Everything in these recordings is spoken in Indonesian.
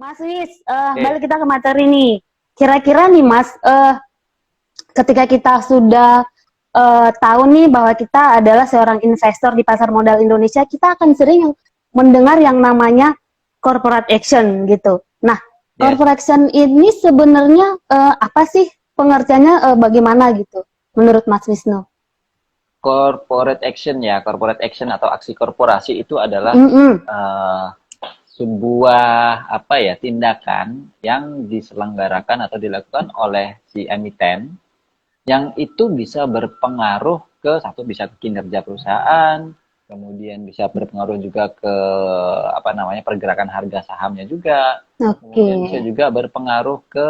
Mas Wis, Oke, balik kita ke materi nih. Kira-kira nih Mas, ketika kita sudah tahu nih bahwa kita adalah seorang investor di pasar modal Indonesia, kita akan sering mendengar yang namanya corporate action gitu. Nah, yes. corporate action ini sebenarnya apa sih pengertiannya, bagaimana gitu menurut Mas Wisnu? Corporate action ya, corporate action atau aksi korporasi itu adalah Mm-mm. eh, sebuah apa ya tindakan yang diselenggarakan atau dilakukan oleh si emiten yang itu bisa berpengaruh ke satu bisa ke kinerja perusahaan, kemudian bisa berpengaruh juga ke apa namanya pergerakan harga sahamnya juga, Oke. kemudian bisa juga berpengaruh ke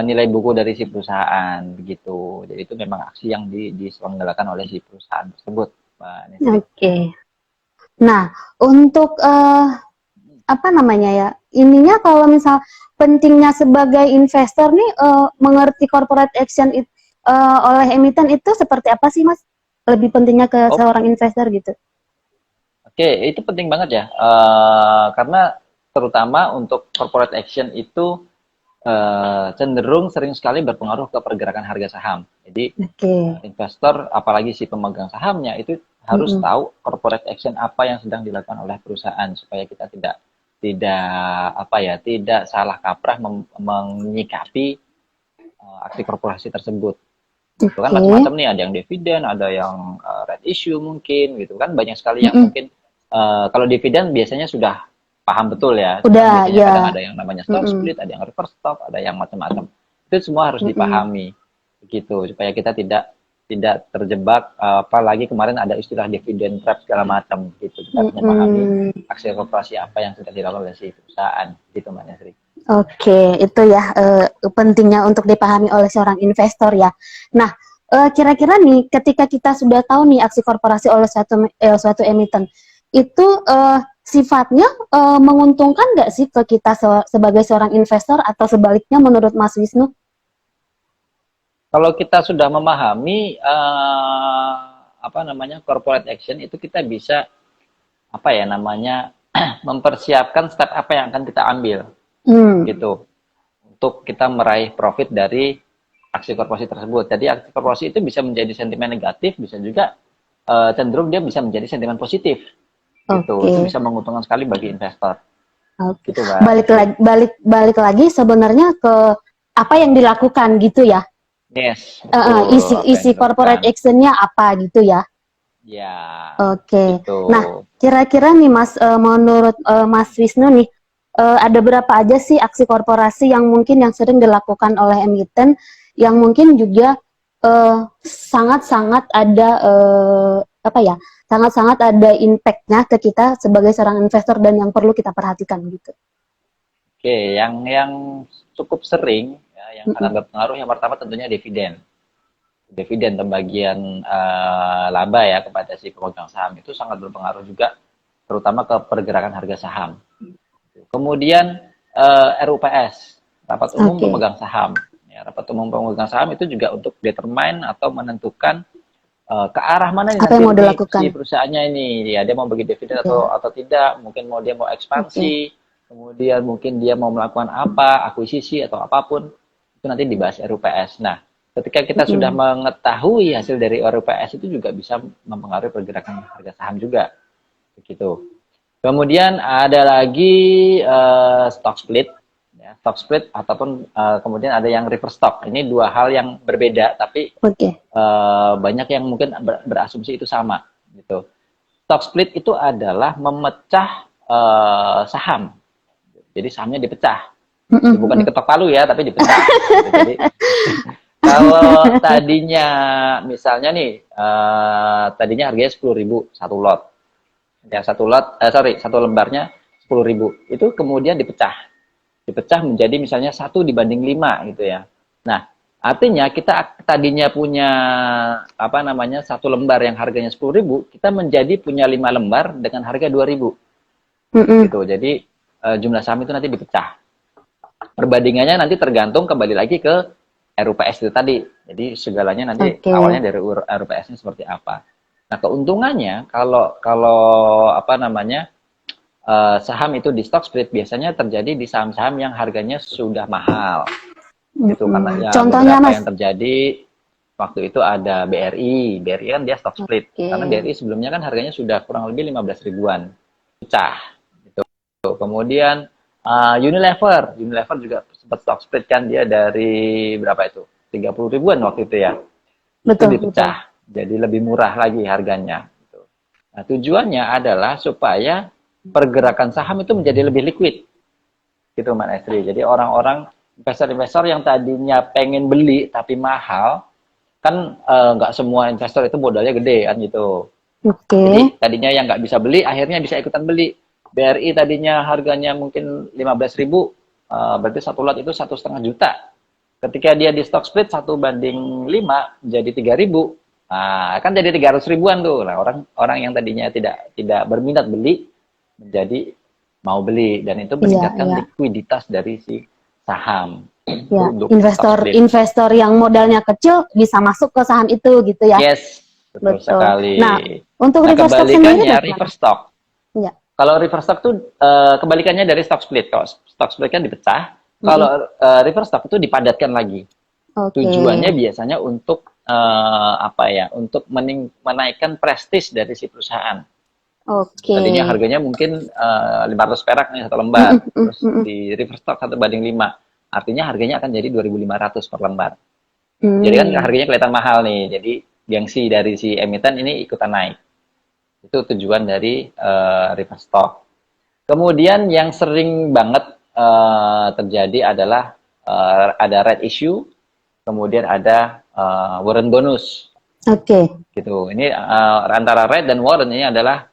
nilai buku dari si perusahaan begitu. Jadi itu memang aksi yang diselenggarakan oleh si perusahaan tersebut, Mbak Nesri. Oke. Nah, untuk apa namanya ya? Ininya kalau misal pentingnya sebagai investor nih mengerti corporate action oleh emiten itu seperti apa sih, Mas? Lebih pentingnya ke Oh, seorang investor gitu. oke, itu penting banget ya. Karena terutama untuk corporate action itu cenderung sering sekali berpengaruh ke pergerakan harga saham. Jadi Oke. investor, apalagi si pemegang sahamnya itu harus Mm-mm. tahu corporate action apa yang sedang dilakukan oleh perusahaan supaya kita tidak apa ya tidak salah kaprah menyikapi aksi korporasi tersebut. Itu kan Oke. macam-macam nih, ada yang dividen, ada yang red issue mungkin gitu kan, banyak sekali yang Mm-mm. mungkin kalau dividen biasanya sudah paham betul ya, cuman Udah, biasanya kadang ya. ada yang namanya stock Mm-mm. split, ada yang reverse stock, ada yang macam-macam. Itu semua harus Mm-mm. dipahami begitu supaya kita tidak terjebak, apalagi kemarin ada istilah dividen trap segala macam gitu. Kita harus memahami Mm-mm. aksi korporasi apa yang sudah dilakukan oleh si perusahaan gitu Mbak Nesri. Oke, itu ya pentingnya untuk dipahami oleh seorang investor ya. Nah, kira-kira nih ketika kita sudah tahu nih aksi korporasi oleh suatu emiten, itu sifatnya menguntungkan nggak sih ke kita sebagai seorang investor atau sebaliknya menurut Mas Wisnu? Kalau kita sudah memahami apa namanya corporate action itu kita bisa apa ya namanya mempersiapkan step apa yang akan kita ambil Hmm, gitu untuk kita meraih profit dari aksi korporasi tersebut. Jadi aksi korporasi itu bisa menjadi sentimen negatif, bisa juga cenderung dia bisa menjadi sentimen positif gitu. oke, Itu bisa menguntungkan sekali bagi investor. oke. Gitu Mbak Balik Nesri. lagi, balik lagi sebenarnya ke apa yang dilakukan gitu ya. Yes, Isi betul apa yang isi corporate dilakukan. actionnya apa gitu ya. Ya, Oke. gitu. Nah, kira-kira nih Mas, menurut Mas Wisnu nih, ada berapa aja sih aksi korporasi yang mungkin yang sering dilakukan oleh emiten, yang mungkin juga sangat-sangat ada apa ya, sangat-sangat ada impact-nya ke kita sebagai seorang investor dan yang perlu kita perhatikan gitu. Oke, yang cukup sering ya, yang sangat Mm-mm. berpengaruh yang pertama tentunya dividen. Dividen pembagian laba ya kepada si pemegang saham itu sangat berpengaruh juga terutama ke pergerakan harga saham. Kemudian RUPS, rapat umum Oke. pemegang saham. Ya, rapat umum pemegang saham itu juga untuk determine atau menentukan ke arah mana nih Apa yang nanti mau ini dilakukan? si perusahaannya ini ya dia mau bagi dividen Oke. atau tidak, mungkin mau dia mau Oke. ekspansi, kemudian mungkin dia mau melakukan apa, akuisisi atau apapun, itu nanti dibahas RUPS. Nah, ketika kita sudah Mm-mm. mengetahui hasil dari RUPS itu juga bisa mempengaruhi pergerakan harga saham juga, begitu. Kemudian ada lagi stock split, ya, stock split ataupun kemudian ada yang reverse stock. Ini dua hal yang berbeda, tapi Oke. banyak yang mungkin berasumsi itu sama gitu. Stock split itu adalah memecah saham. Jadi sahamnya dipecah. Itu bukan Mm-mm. diketok palu ya, tapi dipecah gitu. Jadi kalau tadinya misalnya nih tadinya harganya 10.000 satu lot. Ya satu lot sorry, satu lembarnya 10.000. Itu kemudian dipecah menjadi misalnya 1/5 gitu ya. Nah, artinya kita tadinya punya apa namanya satu lembar yang harganya 10.000, kita menjadi punya 5 lembar dengan harga 2.000 Mm-mm. gitu. Jadi jumlah saham itu nanti dipecah. Perbandingannya nanti tergantung kembali lagi ke RUPS itu tadi. Jadi segalanya nanti Oke. awalnya dari RUPS-nya seperti apa. Nah, keuntungannya kalau kalau apa namanya saham itu di stock split biasanya terjadi di saham-saham yang harganya sudah mahal. Itu karena ya Contohnya beberapa Mas. yang terjadi waktu itu ada BRI. BRI kan dia stock split. Karena BRI sebelumnya kan harganya sudah kurang lebih 15 ribuan. Pecah. Gitu. Kemudian Unilever. Unilever juga sempat stock split kan, dia dari berapa itu? 30 ribuan waktu itu ya. Betul, Itu dipecah. Jadi lebih murah lagi harganya. Gitu. Nah, tujuannya adalah supaya pergerakan saham itu menjadi lebih liquid. Gitu Mbak Nesri. Jadi orang-orang investor-investor yang tadinya pengen beli tapi mahal, kan nggak semua investor itu modalnya gede kan gitu. Jadi tadinya yang nggak bisa beli, akhirnya bisa ikutan beli. BRI tadinya harganya mungkin 15.000, berarti satu lot itu 1,5 juta. Ketika dia di stock split 1:5 jadi 3.000, nah, kan jadi 300 ribuan tuh. Nah, orang yang tadinya tidak berminat beli menjadi mau beli, dan itu meningkatkan likuiditas dari si saham. Ya, investor yang modalnya kecil bisa masuk ke saham itu gitu ya. Yes, betul sekali. Nah, untuk reverse stock sendiri reverse stock. Ya. Kalau reverse stock tuh kebalikannya dari stock split. Kalau stock split kan dipecah, kalau reverse stock itu dipadatkan lagi. Tujuannya biasanya untuk untuk menaikkan prestis dari si perusahaan. Tadinya harganya mungkin 500 perak nih satu lembar, terus di reverse stock 1:5. Artinya harganya akan jadi 2.500 per lembar. Jadi kan harganya kelihatan mahal nih. Jadi gengsi dari si emiten ini ikutan naik. Itu tujuan dari reverse stock. Kemudian yang sering banget terjadi adalah ada right issue, kemudian ada warrant bonus. Gitu. Ini antara right dan warrant ini adalah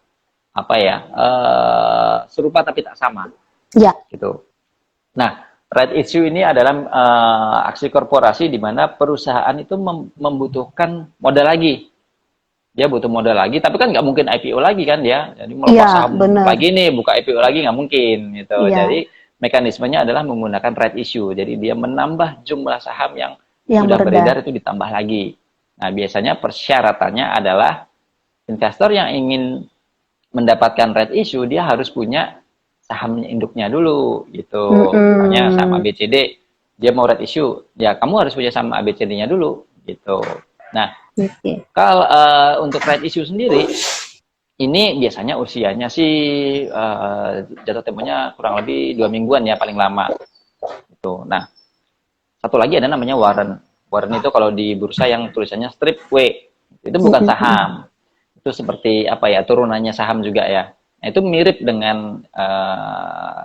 serupa tapi tak sama. Ya. Gitu. Nah, right issue ini adalah aksi korporasi di mana perusahaan itu membutuhkan modal lagi. Dia butuh modal lagi, tapi kan nggak mungkin IPO lagi kan dia. Jadi melepas saham lagi nih, buka IPO lagi nggak mungkin gitu. Jadi mekanismenya adalah menggunakan right issue. Jadi dia menambah jumlah saham yang sudah beredar itu ditambah lagi. Nah, biasanya persyaratannya adalah investor yang ingin mendapatkan right issue, dia harus punya saham induknya dulu gitu. Misalnya saham ABCD, dia mau right issue, ya kamu harus punya saham ABCD-nya dulu gitu. Nah, kalau untuk right issue sendiri, ini biasanya usianya sih jatuh temponya kurang lebih 2 mingguan ya paling lama. Gitu. Nah, satu lagi ada namanya warrant. Warrant itu kalau di bursa yang tulisannya strip W, itu bukan saham. Itu seperti turunannya saham juga ya. Nah, itu mirip dengan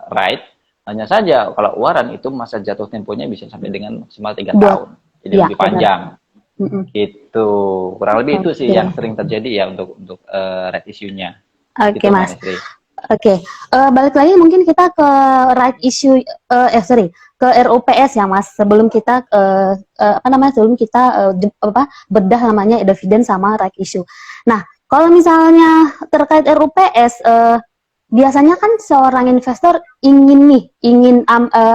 right, hanya saja kalau warrant itu masa jatuh temponya bisa sampai dengan maksimal 3 tahun. Jadi lebih panjang. Gitu. Kurang lebih itu sih yang sering terjadi ya untuk right issue-nya. Oke, Mas. Balik lagi mungkin kita ke right issue ke RUPS ya Mas. Sebelum kita bedah namanya dividen sama right issue. Nah, kalau misalnya terkait RUPS, biasanya kan seorang investor ingin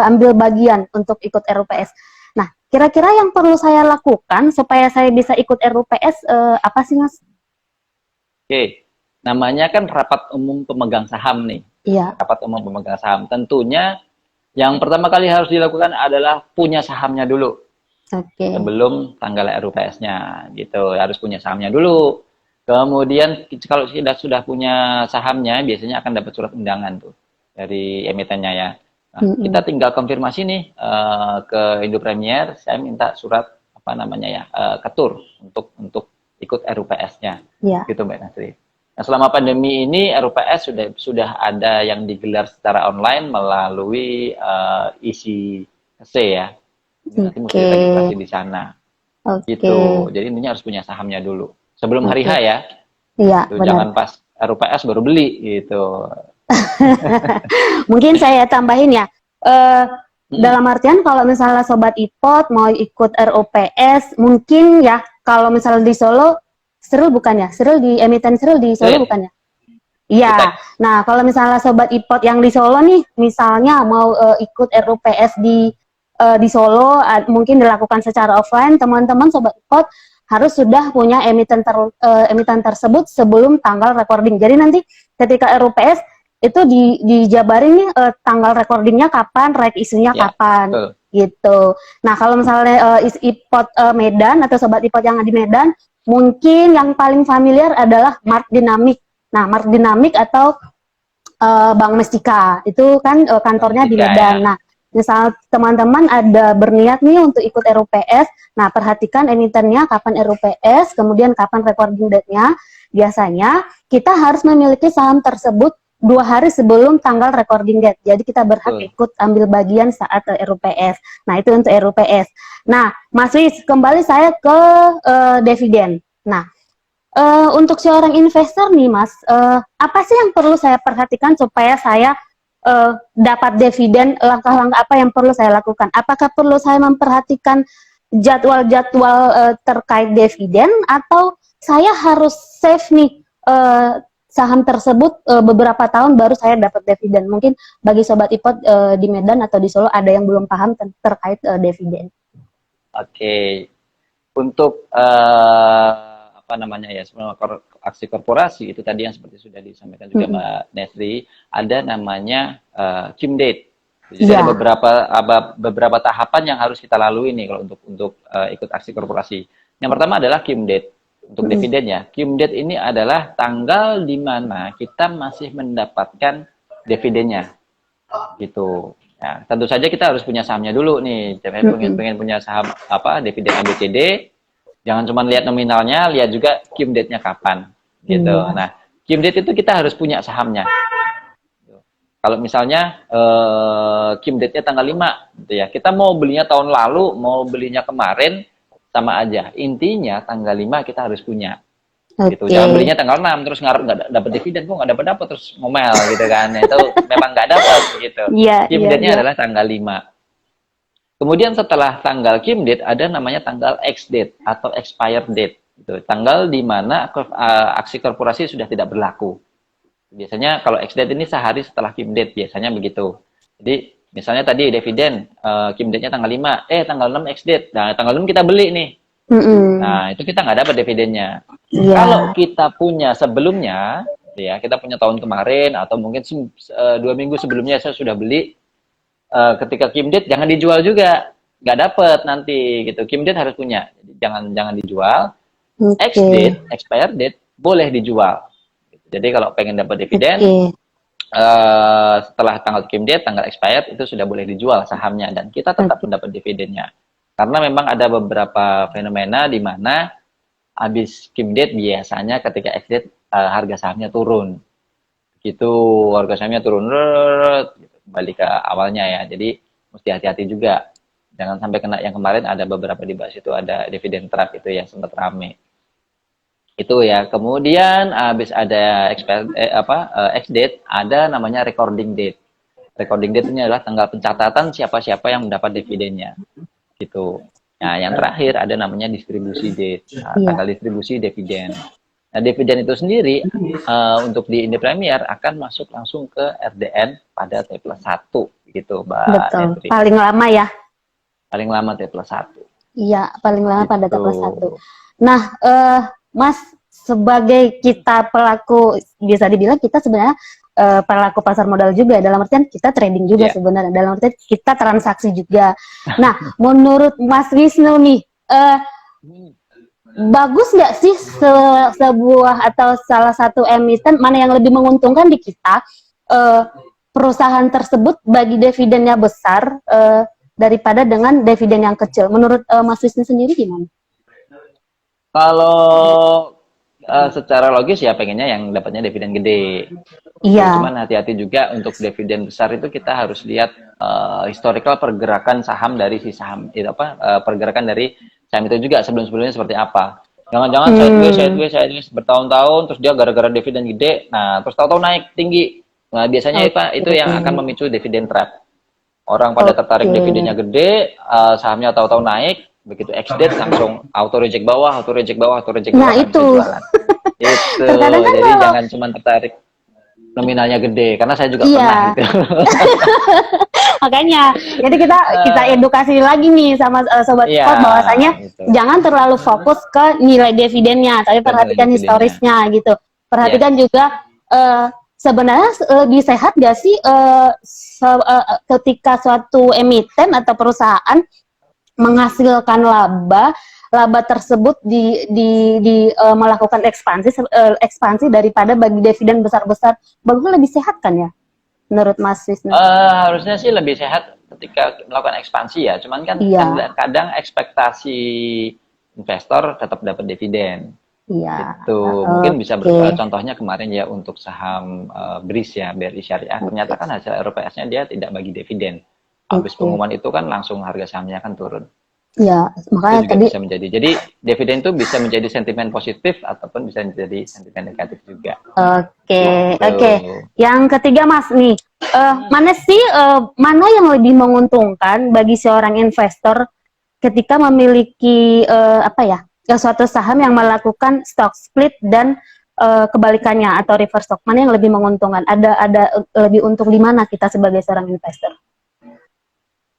ambil bagian untuk ikut RUPS. Nah, kira-kira yang perlu saya lakukan supaya saya bisa ikut RUPS apa sih Mas? Namanya kan rapat umum pemegang saham nih. Rapat umum pemegang saham. Tentunya yang pertama kali harus dilakukan adalah punya sahamnya dulu. Sebelum tanggal RUPS-nya gitu. Harus punya sahamnya dulu. Kemudian kalau sudah punya sahamnya, biasanya akan dapat surat undangan tuh dari emitennya ya. Nah, kita tinggal konfirmasi nih ke Indo Premier, saya minta surat ketur untuk ikut RUPS-nya. Gitu Mbak Nasri. Nah, selama pandemi ini RUPS sudah ada yang digelar secara online melalui ICC ya. Nanti mesti registrasi di sana. Gitu. Jadi intinya harus punya sahamnya dulu. Sebelum hari H ya. Gitu. Jangan pas RUPS baru beli gitu. Mungkin saya tambahin ya. Dalam artian kalau misalnya Sobat IPOT mau ikut RUPS, mungkin ya kalau misalnya di Solo, Sril bukan ya? Emiten Sril di Solo bukan ya? Iya. Nah, kalau misalnya Sobat IPOT yang di Solo nih, misalnya mau ikut RUPS di Solo, mungkin dilakukan secara offline, teman-teman Sobat IPOT harus sudah punya emiten tersebut sebelum tanggal recording. Jadi nanti ketika RUPS itu dijabarin nih tanggal recordingnya kapan, right isunya Ya, kapan, betul. gitu. Nah kalau misalnya ipot Medan atau sobat ipot yang ada di Medan, mungkin yang paling familiar adalah Mart Dynamic. Nah Mart Dynamic atau Bank Mestika itu kan kantornya di Mustika Medan. ya. Nah, misal teman-teman ada berniat nih untuk ikut RUPS, nah perhatikan emitennya kapan RUPS, kemudian kapan recording date-nya. Biasanya kita harus memiliki saham tersebut 2 hari sebelum tanggal recording date. Jadi kita berhak Betul. ikut ambil bagian saat RUPS. Nah, itu untuk RUPS. Nah, Mas Wis, kembali saya ke dividen. Nah, untuk seorang investor nih Mas, apa sih yang perlu saya perhatikan supaya saya dapat dividen? Langkah-langkah apa yang perlu saya lakukan? Apakah perlu saya memperhatikan jadwal-jadwal terkait dividen, atau saya harus save nih saham tersebut beberapa tahun baru saya dapat dividen? Mungkin bagi sobat ipot di Medan atau di Solo ada yang belum paham terkait dividen. Oke. Untuk apa namanya ya, semua aksi korporasi itu tadi yang seperti sudah disampaikan juga Mbak Nesri, ada namanya Kim Date. Jadi ada beberapa tahapan yang harus kita lalui nih kalau untuk ikut aksi korporasi. Yang pertama adalah Kim Date untuk dividennya. Kim Date ini adalah tanggal di mana kita masih mendapatkan dividennya, gitu. Nah, tentu saja kita harus punya sahamnya dulu nih. Jangan pengen punya saham apa dividen ABCD. Jangan cuma lihat nominalnya, lihat juga Kim date-nya kapan, gitu. Nah, Kim date itu kita harus punya sahamnya. Kalau misalnya Kim date-nya tanggal 5, gitu ya. Kita mau belinya tahun lalu, mau belinya kemarin, sama aja. Intinya tanggal 5 kita harus punya. Gitu. Jangan belinya tanggal 6 terus nggak dapat dividen, kok nggak dapat terus ngomel gitu kan. Itu memang nggak dapat gitu. Kim date-nya adalah tanggal 5. Kemudian setelah tanggal Kim date ada namanya tanggal X date atau expired date. Gitu. Tanggal di mana aksi korporasi sudah tidak berlaku. Biasanya kalau X date ini sehari setelah Kim date, biasanya begitu. Jadi misalnya tadi dividen Kim date-nya tanggal 5, tanggal 6 X date. Nah, tanggal 6 kita beli nih. Nah, itu kita nggak dapat dividennya. Kalau kita punya sebelumnya, ya kita punya tahun kemarin atau mungkin 2 minggu sebelumnya saya sudah beli, ketika Kim date jangan dijual juga, nggak dapet nanti gitu. Kim date harus punya, jadi jangan dijual. X date, expired date boleh dijual. Jadi kalau pengen dapat dividen, setelah tanggal Kim date, tanggal expired itu sudah boleh dijual sahamnya dan kita tetap mendapat dividennya. Karena memang ada beberapa fenomena di mana habis Kim date biasanya ketika X date harga sahamnya turun. Gitu, harga sahamnya turun, gitu, kembali ke awalnya ya. Jadi mesti hati-hati juga. Jangan sampai kena yang kemarin ada beberapa dibahas itu, ada dividen trap itu yang sempat rame. Itu ya. Kemudian habis ada X date, ada namanya recording date. Recording date ini adalah tanggal pencatatan siapa-siapa yang mendapat dividennya. Gitu. Nah, yang terakhir ada namanya distribusi date, tanggal distribusi dividen. Nah, dividen itu sendiri untuk di Indo Premier akan masuk langsung ke RDN pada T+1 gitu, Mbak. Betul. Entry. Paling lama ya. Paling lama T+1. Iya, paling lama pada Gitu. T+1. Nah, Mas, sebagai kita pelaku, bisa dibilang kita sebenarnya pelaku pasar modal juga, dalam artian kita trading juga sebenarnya, dalam artian kita transaksi juga. Nah, menurut Mas Wisnu nih, bagus nggak sih sebuah atau salah satu emiten, mana yang lebih menguntungkan di kita, perusahaan tersebut bagi dividennya besar daripada dengan dividen yang kecil? Menurut Mas Wisnu sendiri gimana? Kalau secara logis ya pengennya yang dapatnya dividen gede. Iya. Cuman hati-hati juga untuk dividen besar itu kita harus lihat historical pergerakan saham dari si saham itu pergerakan dari saham itu juga sebelum-sebelumnya seperti apa. Jangan-jangan sideways bertahun-tahun terus dia gara-gara dividen gede, nah terus tahu-tahu naik tinggi. Nah, biasanya itu yang akan memicu dividen trap. Orang pada tertarik dividennya gede, sahamnya tahu-tahu naik, begitu X date langsung auto reject bawah, auto reject bawah, auto reject bawah. Nah, itu. Itu. Jadi jangan cuma tertarik nominalnya gede, karena saya juga pernah gitu. Makanya, jadi kita edukasi lagi nih sama sobat spot bahwasanya jangan terlalu fokus ke nilai dividennya, tapi perhatikan historisnya gitu. Perhatikan juga sebenarnya lebih sehat gak sih ketika suatu emiten atau perusahaan menghasilkan laba tersebut melakukan ekspansi daripada bagi dividen besar-besar, bagusnya lebih sehat kan ya menurut Mas Wisnu? Harusnya sih lebih sehat ketika melakukan ekspansi ya, cuman kan Iya, kadang ekspektasi investor tetap dapat dividen. iya, Itu mungkin bisa oke, contohnya kemarin ya untuk saham BRIS ya, BRI Syariah, ternyata oke, kan hasil RPS-nya dia tidak bagi dividen. Habis oke. pengumuman itu kan langsung harga sahamnya kan turun. Ya, Itu makanya juga tadi bisa menjadi. Jadi dividen itu bisa menjadi sentimen positif ataupun bisa menjadi sentimen negatif juga. oke, oke. Gitu. Yang ketiga Mas nih, mana sih mana yang lebih menguntungkan bagi seorang investor ketika memiliki apa ya, suatu saham yang melakukan stock split dan kebalikannya atau reverse stock, mana yang lebih menguntungkan? Ada lebih untung di mana kita sebagai seorang investor?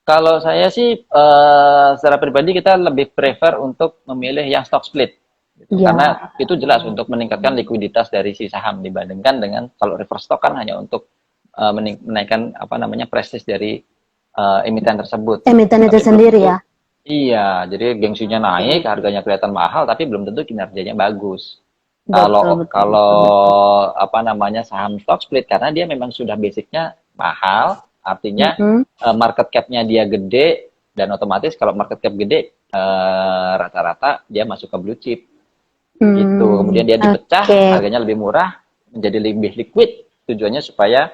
Kalau saya sih secara pribadi kita lebih prefer untuk memilih yang stock split gitu. Ya, Karena itu jelas untuk meningkatkan likuiditas dari si saham dibandingkan dengan kalau reverse stock kan hanya untuk menaikkan apa namanya prestis dari emiten tersebut. emiten itu Tapi belum sendiri tentu ya. iya, jadi gengsinya naik, harganya kelihatan mahal tapi belum tentu kinerjanya bagus. Betul, Kalau betul, kalau betul, betul. apa namanya saham stock split karena dia memang sudah basicnya mahal, artinya Mm-mm. market cap-nya dia gede dan otomatis kalau market cap gede rata-rata dia masuk ke blue chip gitu. Kemudian dia dipecah, Oke. harganya lebih murah, menjadi lebih liquid. Tujuannya supaya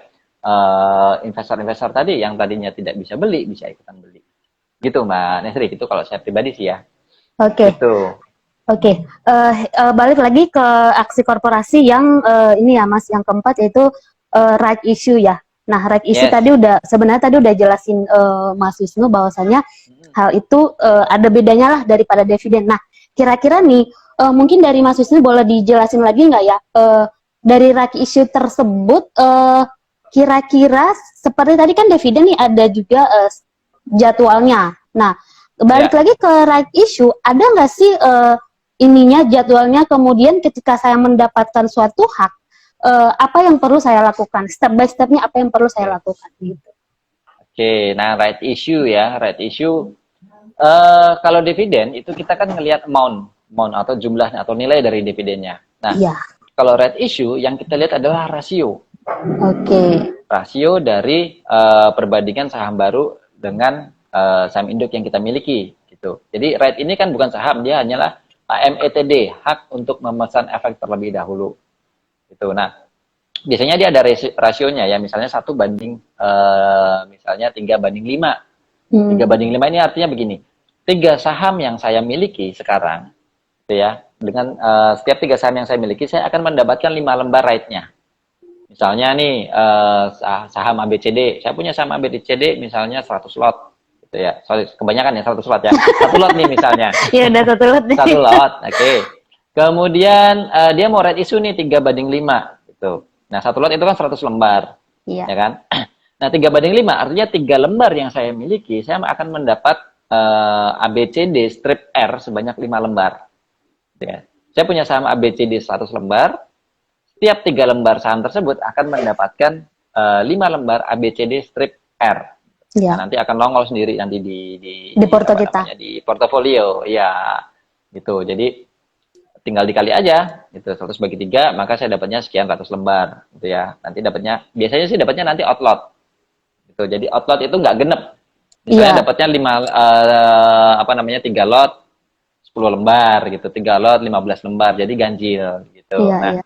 investor-investor tadi yang tadinya tidak bisa beli bisa ikutan beli. Gitu Mbak Nesri, itu kalau saya pribadi sih ya. Oke. Gitu. Oke, balik lagi ke aksi korporasi yang ini ya Mas, yang keempat yaitu right issue ya. Nah, right issue Yes. tadi sebenarnya tadi udah jelasin Mas Wisnu bahwasanya hal itu ada bedanya lah daripada dividen. Nah, kira-kira nih mungkin dari Mas Wisnu boleh dijelasin lagi nggak ya dari right issue tersebut kira-kira seperti tadi kan dividen nih ada juga jadwalnya. Nah, balik Ya. lagi ke right issue, ada nggak sih ininya jadwalnya kemudian ketika saya mendapatkan suatu hak apa yang perlu saya lakukan step by stepnya apa yang perlu saya lakukan gitu. Oke, nah right issue ya, right issue. Kalau dividen itu kita kan ngelihat amount atau jumlahnya atau nilai dari dividennya. Nah, Iya. kalau right issue yang kita lihat adalah rasio. Oke. Rasio dari perbandingan saham baru dengan saham induk yang kita miliki gitu. Jadi right ini kan bukan saham, dia hanyalah HMETD, hak untuk memesan efek terlebih dahulu. Gitu. Nah, biasanya dia ada rasionya ya, misalnya 1 banding misalnya 3 banding 5. 3 banding 5 ini artinya begini, 3 saham yang saya miliki sekarang gitu ya, dengan setiap 3 saham yang saya miliki saya akan mendapatkan 5 lembar right-nya. Misalnya nih saham ABCD, saya punya saham ABCD misalnya 100 lot gitu ya. Sorry, kebanyakan ya 100 lot ya. 1 lot nih misalnya. Ya udah satu lot nih. 1 lot, oke. Kemudian dia mau right issue nih 3 banding 5 gitu. Nah, 1 lot itu kan 100 lembar. Iya. Ya kan? Nah, 3 banding 5 artinya 3 lembar yang saya miliki, saya akan mendapat ABCD strip R sebanyak 5 lembar. Ya. Saya punya saham ABCD 100 lembar, setiap 3 lembar saham tersebut akan mendapatkan 5 lembar ABCD strip R. Iya. Nah, nanti akan nongol sendiri nanti Di porto apa kita. namanya di portofolio, ya gitu. Jadi tinggal dikali aja, gitu 100 bagi 3, maka saya dapatnya sekian ratus lembar, gitu ya. Nanti dapatnya, biasanya sih dapatnya nanti outlot, gitu. Jadi outlot itu nggak genep. Misalnya Iya. dapatnya 3 lot 10 lembar gitu, 3 lot 15 lembar, jadi ganjil gitu. Iya. Nah, Iya.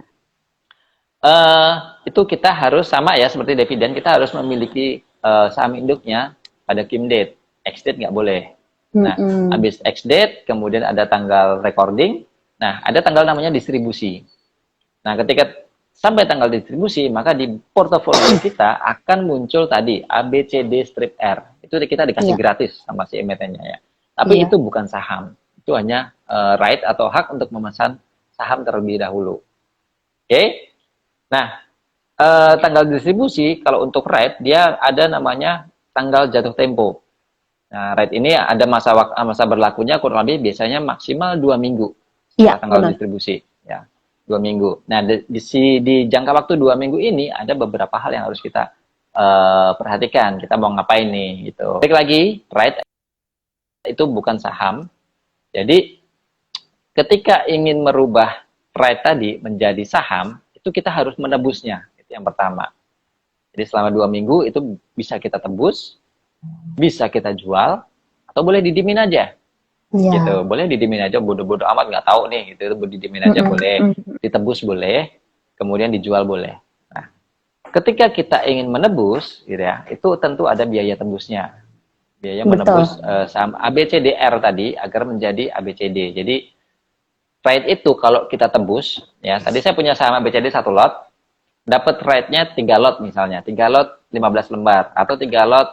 itu kita harus sama ya seperti dividen, kita harus memiliki saham induknya pada kim date, ex date nggak boleh. Nah, Mm-mm. habis ex date, kemudian ada tanggal recording, nah ada tanggal namanya distribusi. Nah, ketika sampai tanggal distribusi, maka di portofolio kita akan muncul tadi ABCD strip R. Itu kita dikasih Iya. gratis sama si emitennya ya. Tapi Iya. itu bukan saham. Itu hanya right atau hak untuk memesan saham terlebih dahulu. Oke? Nah, tanggal distribusi kalau untuk right dia ada namanya tanggal jatuh tempo. Nah, right ini ada masa berlakunya kurang lebih biasanya maksimal 2 minggu Iya, setelah tanggal benar. distribusi. Ya. 2 minggu. Nah, di jangka waktu 2 minggu ini ada beberapa hal yang harus kita perhatikan. Kita mau ngapain nih gitu. Balik lagi, right itu bukan saham. Jadi ketika ingin merubah right tadi menjadi saham, itu kita harus menebusnya. Itu yang pertama. Jadi selama 2 minggu itu bisa kita tebus, bisa kita jual, atau boleh didimin aja. Iya. Gitu, boleh didimin aja, bodoh-bodoh amat nggak tahu nih, gitu, itu didimin aja boleh, ditebus boleh, kemudian dijual boleh. Nah, ketika kita ingin menebus, gitu ya, itu tentu ada biaya tebusnya, biaya menebus saham ABCDR tadi agar menjadi ABCD. Jadi rate itu kalau kita tebus, ya, tadi saya punya saham ABCD 1 lot, dapat rate-nya 3 lot misalnya, 3 lot 15 lembar, atau 3 lot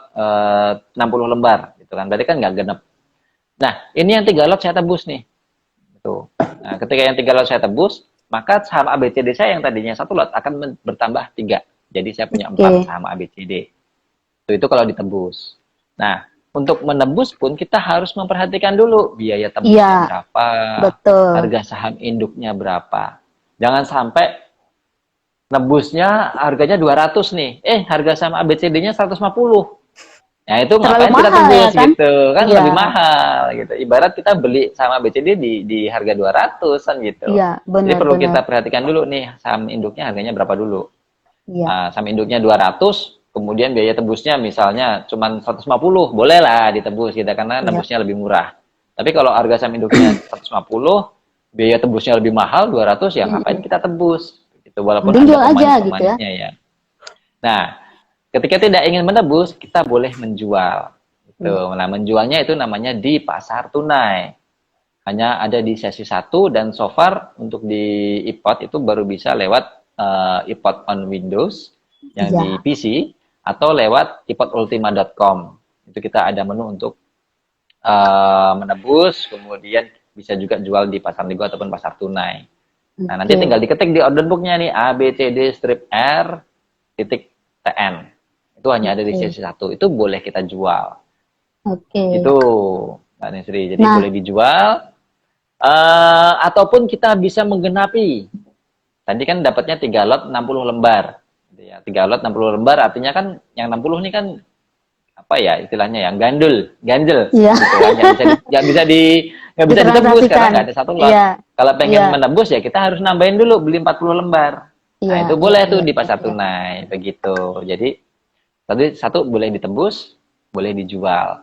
60 lembar, gitu kan, berarti kan nggak genep. Nah, ini yang 3 lot saya tebus nih. Gitu. Nah, ketika yang 3 lot saya tebus, maka saham ABCD saya yang tadinya 1 lot akan bertambah 3. Jadi saya punya 4 saham ABCD. Itu kalau ditebus. Nah, untuk menebus pun kita harus memperhatikan dulu biaya tebusnya berapa, harga saham induknya berapa. Jangan sampai nebusnya harganya 200 nih. Harga saham ABCD-nya 150. Nah, itu ngapain kita tebus ya, kan? Gitu kan, lebih mahal gitu. Ibarat kita beli saham ABCD di harga 200 kan gitu. Iya, benar. Jadi perlu kita perhatikan dulu nih saham induknya harganya berapa dulu. Iya. Saham induknya 200, kemudian biaya tebusnya misalnya cuma 150, bolehlah ditebus kita karena nebusnya lebih murah. Tapi kalau harga saham induknya 150, biaya tebusnya lebih mahal 200, ya ngapain kita tebus gitu, walaupun ada pemain-pemainnya ya. Nah, ketika tidak ingin menebus, kita boleh menjual. Gitu. Nah, menjualnya itu namanya di pasar tunai. Hanya ada di sesi 1 dan so far untuk di iPod itu baru bisa lewat iPod on Windows yang di PC atau lewat ipodultima.com. Itu kita ada menu untuk menebus, kemudian bisa juga jual di pasar nego ataupun pasar tunai. Nah, nanti tinggal diketik di order booknya nih ABCD-R.TN. Itu hanya ada di sesi 1. Itu boleh kita jual. Itu Mbak Nesri. Jadi boleh dijual. Ataupun kita bisa menggenapi. Tadi kan dapatnya 3 lot 60 lembar. 3 lot 60 lembar artinya kan yang 60 ini kan apa ya istilahnya yang ganjel. Gitu kan. Nggak bisa ditebus karena nggak ada 1 lot. Kalau pengen menebus ya kita harus nambahin dulu beli 40 lembar. Nah, itu boleh tuh di pasar tunai. Begitu. Jadi tadi 1 boleh ditebus, boleh dijual.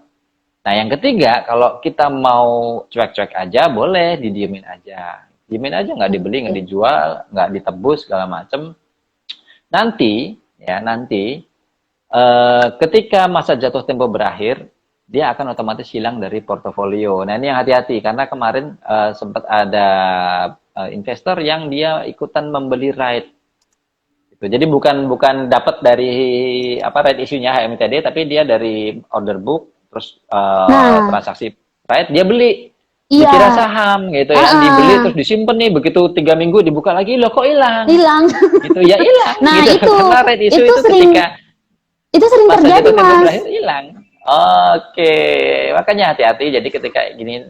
Nah, yang ketiga, kalau kita mau cuek-cuek aja, boleh didiemin aja. Diemin aja, nggak dibeli, nggak dijual, nggak ditebus, segala macem. Nanti, ketika masa jatuh tempo berakhir, dia akan otomatis hilang dari portofolio. Nah, ini yang hati-hati, karena kemarin sempat ada investor yang dia ikutan membeli right. Jadi bukan dapat dari right isunya HMTD, tapi dia dari order book terus transaksi right dia beli, dikira saham gitu ya, dibeli terus disimpan nih, begitu 3 minggu dibuka lagi, loh kok hilang gitu ya, hilang. Nah, gitu. Karena right isu itu sering, ketika itu sering terjadi Mas, berakhir hilang. Makanya hati-hati. Jadi ketika gini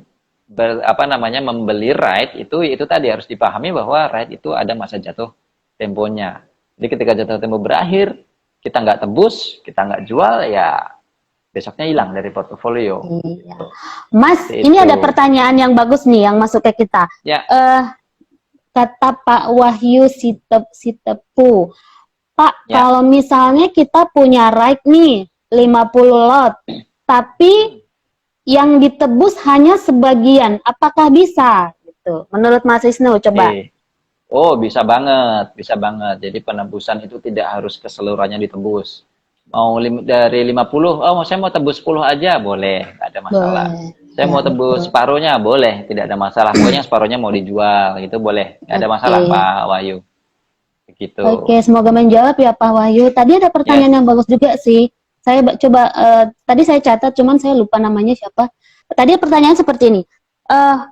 membeli right itu tadi harus dipahami bahwa right itu ada masa jatuh temponya. Jadi ketika jatuh tempo berakhir, kita nggak tebus, kita nggak jual, ya besoknya hilang dari portofolio. Iya. Mas, ini ada pertanyaan yang bagus nih, yang masuk ke kita. Ya. Kata Pak Wahyu Sitepu, Pak, kalau misalnya kita punya right nih, 50 lot, tapi yang ditebus hanya sebagian, apakah bisa? Gitu. Menurut Mas Wisnu, coba. Oh, bisa banget, bisa banget. Jadi penebusan itu tidak harus keseluruhannya ditebus. Mau dari 50, saya mau tebus 10 aja, boleh, nggak ada masalah. Saya mau tebus separuhnya, boleh, tidak ada masalah. Pokoknya separuhnya mau dijual, itu boleh, nggak ada masalah, Pak Wahyu. Begitu. Oke, semoga menjawab ya Pak Wahyu. Tadi ada pertanyaan yang bagus juga sih. Saya coba, tadi saya catat, cuman saya lupa namanya siapa. Tadi pertanyaan seperti ini.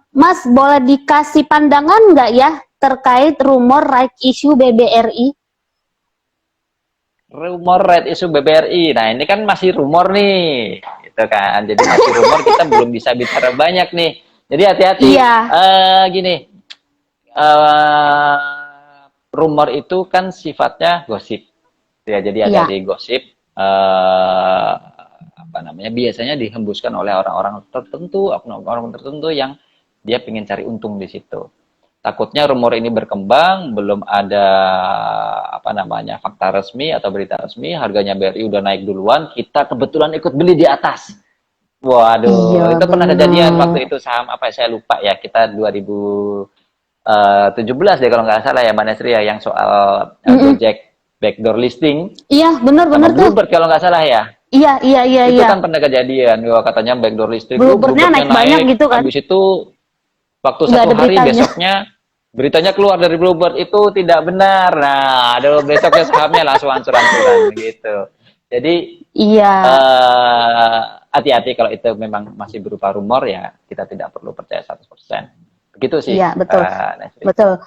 Mas, boleh dikasih pandangan nggak ya terkait rumor right issue BBRI? Rumor right issue BBRI, nah ini kan masih rumor nih, gitu kan. Jadi masih rumor, kita belum bisa bicara banyak nih. Jadi hati-hati. Gini, rumor itu kan sifatnya gosip. Ya, jadi ada Iya, di gosip apa namanya? Biasanya dihembuskan oleh orang-orang tertentu, orang tertentu yang dia ingin cari untung di situ. Takutnya rumor ini berkembang, belum ada apa namanya fakta resmi atau berita resmi, harganya BRI udah naik duluan, kita kebetulan ikut beli di atas. iya Waduh, itu pernah kejadian benar. waktu itu saham apa saya lupa ya, kita 2017 deh kalau nggak salah ya Mbak Nesri ya, yang soal Mm-mm. Gojek backdoor listing Iya, sama benar-benar tuh. Bluebird kalau nggak salah ya. Iya, iya, iya, Itu iya. kan pernah kejadian, wah, katanya backdoor listing, Bluebirdnya Bluebirdnya naik banyak naik, gitu kan? habis itu waktu Nggak satu ada hari beritanya. besoknya beritanya keluar dari Bluebird itu tidak benar. Nah, aduh besoknya sahamnya langsung hancur-hancuran gitu. Jadi Iya, hati-hati kalau itu memang masih berupa rumor ya, kita tidak perlu percaya 100%. Begitu sih, iya, betul. Nesri. Betul.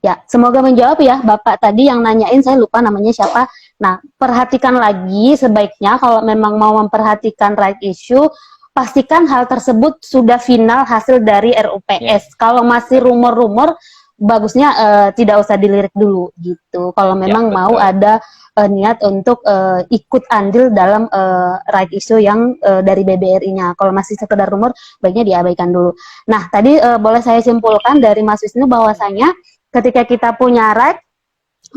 Ya, semoga menjawab ya Bapak tadi yang nanyain, saya lupa namanya siapa. Nah, perhatikan lagi sebaiknya kalau memang mau memperhatikan right issue, pastikan hal tersebut sudah final hasil dari Ya, RUPS. Kalau masih betul. rumor-rumor, bagusnya tidak usah dilirik dulu gitu. Kalau Ya, memang mau betul. ada niat untuk ikut andil dalam right issue yang dari BBRI-nya. Kalau masih sekedar rumor, baiknya diabaikan dulu. Nah, tadi boleh saya simpulkan dari Mas Wisnu bahwasanya ketika kita punya right,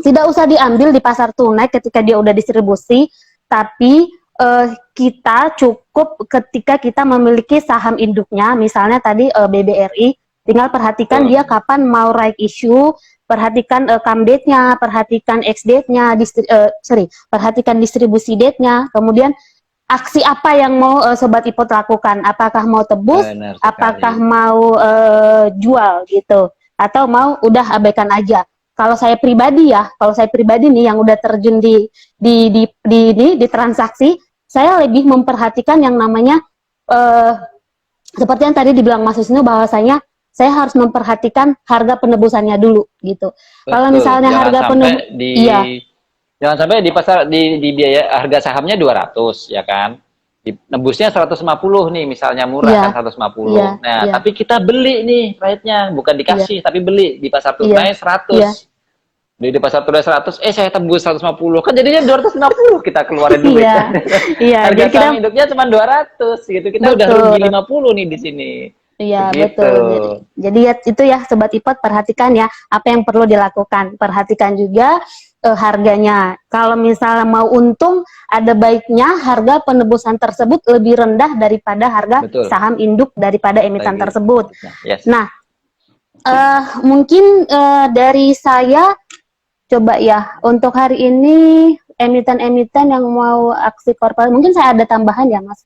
tidak usah diambil di pasar tunai ketika dia udah distribusi, tapi kita cukup ketika kita memiliki saham induknya, misalnya tadi BBRI, tinggal perhatikan Betul. dia kapan mau right issue, perhatikan come date-nya, perhatikan ex date-nya, perhatikan distribusi date-nya, kemudian aksi apa yang mau Sobat Ipot lakukan, apakah mau tebus, Benar apakah sekali. mau jual gitu, atau mau udah abaikan aja. Kalau saya pribadi ya, kalau saya pribadi nih yang udah terjun di transaksi, saya lebih memperhatikan yang namanya eh, seperti yang tadi dibilang Mas Wisnu bahwasanya saya harus memperhatikan harga penebusannya dulu gitu. Kalau Betul. misalnya harga penebus, iya, Jangan sampai di pasar di biaya harga sahamnya 200 ya kan. Di, nembusnya 150 nih misalnya murah iya, kan iya, 150. Nah, iya, tapi kita beli nih rate-nya bukan iya, dikasih tapi beli di pasar iya, tunai iya, 100. Di pasar tunai 100, saya tembus 150. Kan jadinya 250 kita keluarin duit. iya, iya. Harga Jadi kita saham induknya cuma 200 gitu. Kita udah rugi betul. 50 nih di sini. Iya, Begitu. betul. Jadi ya, itu ya Sobat Ipot, perhatikan ya apa yang perlu dilakukan. Perhatikan juga harganya. Kalau misalnya mau untung, ada baiknya harga penebusan tersebut lebih rendah daripada harga Betul. saham induk daripada emiten Lagi tersebut. induknya. Yes. Nah, mungkin dari saya coba ya untuk hari ini emiten-emiten yang mau aksi korporasi, mungkin saya ada tambahan ya Mas.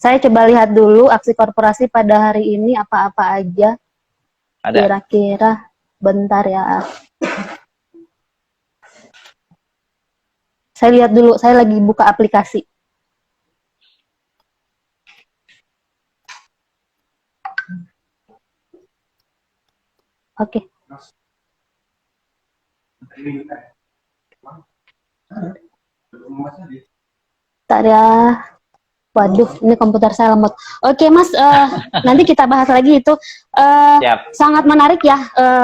Saya coba lihat dulu aksi korporasi pada hari ini apa-apa aja. Ada. Kira-kira bentar ya. Saya lihat dulu, saya lagi buka aplikasi. Oke. Bentar ya. Waduh, ini komputer saya lemot. Oke, Mas, nanti kita bahas lagi itu. Siap. Sangat menarik ya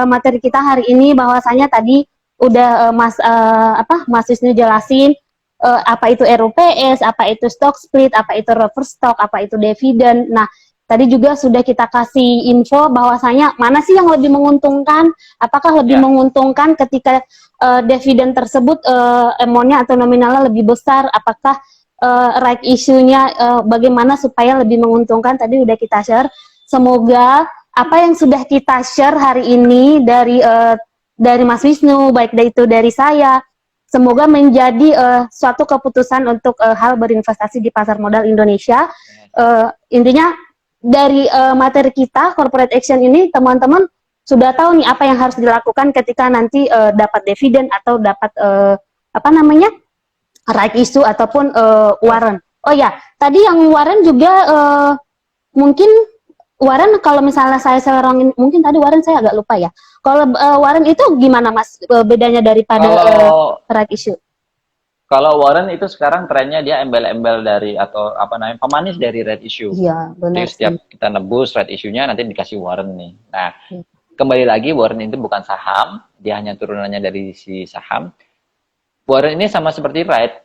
materi kita hari ini, bahwasanya tadi udah Mas Wisnu jelasin apa itu RUPS, apa itu stock split, apa itu reverse stock, apa itu dividen. Nah, tadi juga sudah kita kasih info bahwasanya mana sih yang lebih menguntungkan? Apakah lebih Ya. menguntungkan ketika dividen tersebut amount-nya atau nominalnya lebih besar? Apakah right issue-nya bagaimana supaya lebih menguntungkan, tadi udah kita share. Semoga apa yang sudah kita share hari ini dari Mas Wisnu, baik itu dari saya, semoga menjadi suatu keputusan untuk hal berinvestasi di pasar modal Indonesia. Intinya dari materi kita corporate action ini, teman-teman sudah tahu nih apa yang harus dilakukan ketika nanti dapat dividen atau dapat apa namanya right issue ataupun warrant. Oh ya, tadi yang warrant juga mungkin warrant kalau misalnya saya serangin, mungkin tadi warrant saya agak lupa ya. Kalau warrant itu gimana Mas bedanya daripada right issue? Kalau warrant itu sekarang trennya dia embel-embel dari atau apa namanya pemanis dari red issue. Iya, benar Jadi setiap sih. kita nebus red issue-nya nanti dikasih warrant nih. Nah, kembali lagi warrant itu bukan saham, dia hanya turunannya dari si saham. Warrant ini sama seperti right,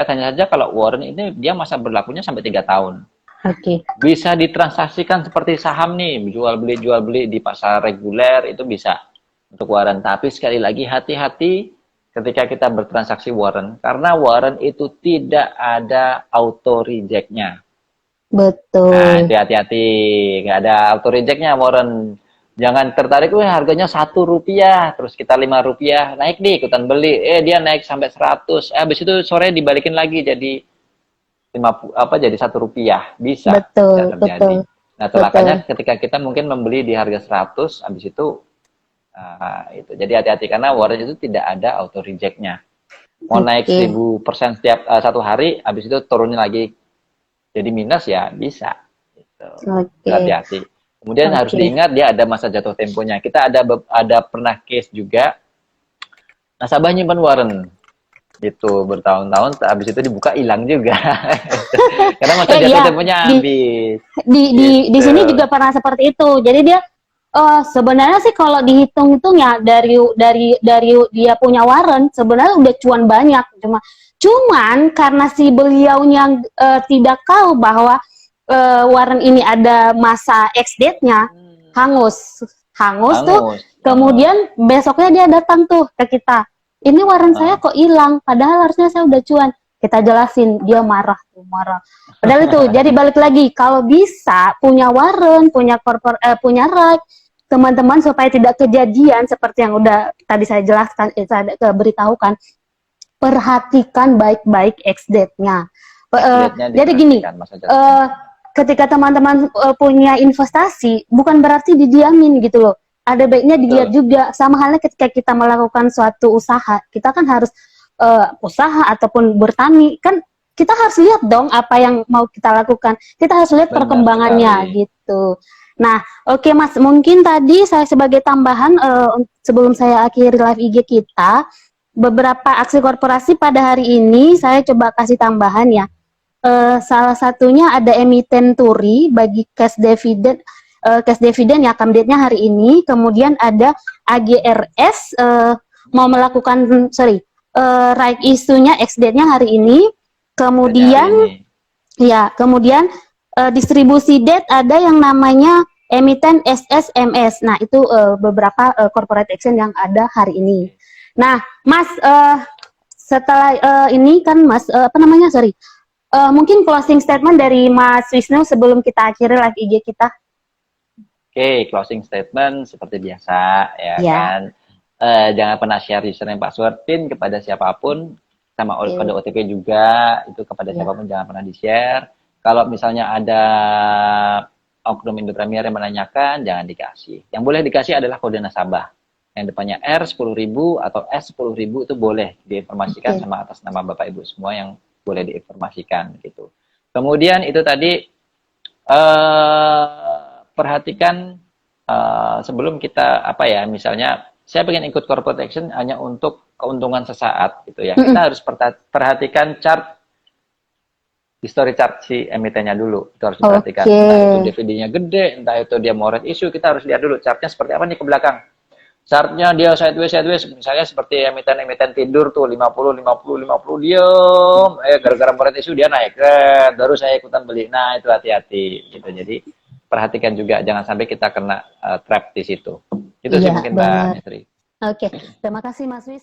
hanya saja kalau warrant ini dia masa berlakunya sampai 3 tahun. Oke. Bisa ditransaksikan seperti saham nih, jual beli di pasar reguler itu bisa untuk warrant. Tapi sekali lagi hati-hati ketika kita bertransaksi warrant, karena warrant itu tidak ada auto reject-nya. Betul. Nah, hati-hati, nggak ada auto reject-nya warrant. Jangan tertarik, harganya Rp1, terus kita Rp5, naik deh ikutan beli. Dia naik sampai 100. Habis itu sore dibalikin lagi jadi 50, jadi Rp1. Bisa, Betul, bisa terjadi. betul. Nah, celakanya ketika kita mungkin membeli di harga 100, habis itu itu. Jadi hati-hati karena warrant itu tidak ada auto reject-nya. Mau naik 1000% setiap 1 hari, habis itu turunnya lagi jadi minus ya bisa. Gitu. Hati-hati. Kemudian harus diingat dia ada masa jatuh temponya. Kita ada pernah case juga nasabah nyimpan warrant gitu bertahun-tahun, habis itu dibuka hilang juga. Karena masa jatuh temponya habis. Di sini juga pernah seperti itu. Jadi dia sebenarnya sih kalau dihitung-hitung ya dari dia punya warrant sebenarnya udah cuan banyak, cuman karena si beliaunya tidak tahu bahwa warrant ini ada masa ex date-nya, hangus tuh. Kemudian besoknya dia datang tuh ke kita, ini warrant saya kok hilang, padahal harusnya saya udah cuan. Kita jelasin, dia marah. Padahal itu, jadi balik lagi, kalau bisa punya warrant, punya right, teman-teman supaya tidak kejadian seperti yang udah tadi saya jelaskan, saya beritahukan, perhatikan baik-baik ex date-nya. Jadi gini, ketika teman-teman punya investasi, bukan berarti didiamin gitu loh. Ada baiknya dilihat juga, sama halnya ketika kita melakukan suatu usaha, kita kan harus usaha ataupun bertani, kan kita harus lihat dong apa yang mau kita lakukan. Kita harus lihat perkembangannya gitu. Nah, oke Mas, mungkin tadi saya sebagai tambahan sebelum saya akhiri live IG kita, beberapa aksi korporasi pada hari ini saya coba kasih tambahan ya. Salah satunya ada emiten Turi bagi cash dividend ya, come date-nya hari ini. Kemudian ada AGRS mau melakukan right issue-nya ex date-nya hari ini. Kemudian kemudian distribusi debt ada yang namanya emiten SSMS. Nah, itu beberapa corporate action yang ada hari ini. Nah, Mas, setelah ini kan Mas mungkin closing statement dari Mas Wisnu sebelum kita akhiri live IG kita. Oke, closing statement seperti biasa ya kan. Jangan pernah share username password PIN kepada siapapun, sama kode OTP juga itu kepada siapapun jangan pernah di-share. Kalau misalnya ada oknum Indo Premier yang menanyakan, jangan dikasih. Yang boleh dikasih adalah kode nasabah. Yang depannya R10.000 atau S10.000 itu boleh diinformasikan sama atas nama Bapak Ibu semua yang boleh diinformasikan gitu. Kemudian itu tadi perhatikan sebelum kita misalnya saya pengen ikut corporate action hanya untuk keuntungan sesaat gitu ya. Kita harus perhatikan chart, history chart si emitennya dulu. Itu harus diperhatikan. Entah itu DVD-nya gede, entah itu dia mau right issue, kita harus lihat dulu chartnya seperti apa nih ke belakang. Chartnya dia sideways, misalnya seperti emiten tidur tuh 50 diem, gara-gara mau right issue dia naik, baru saya ikutan beli. Nah itu hati-hati gitu. Jadi perhatikan juga jangan sampai kita kena trap di situ. Itu sih mungkin Mbak Nitri. Oke, terima kasih Mas Wis.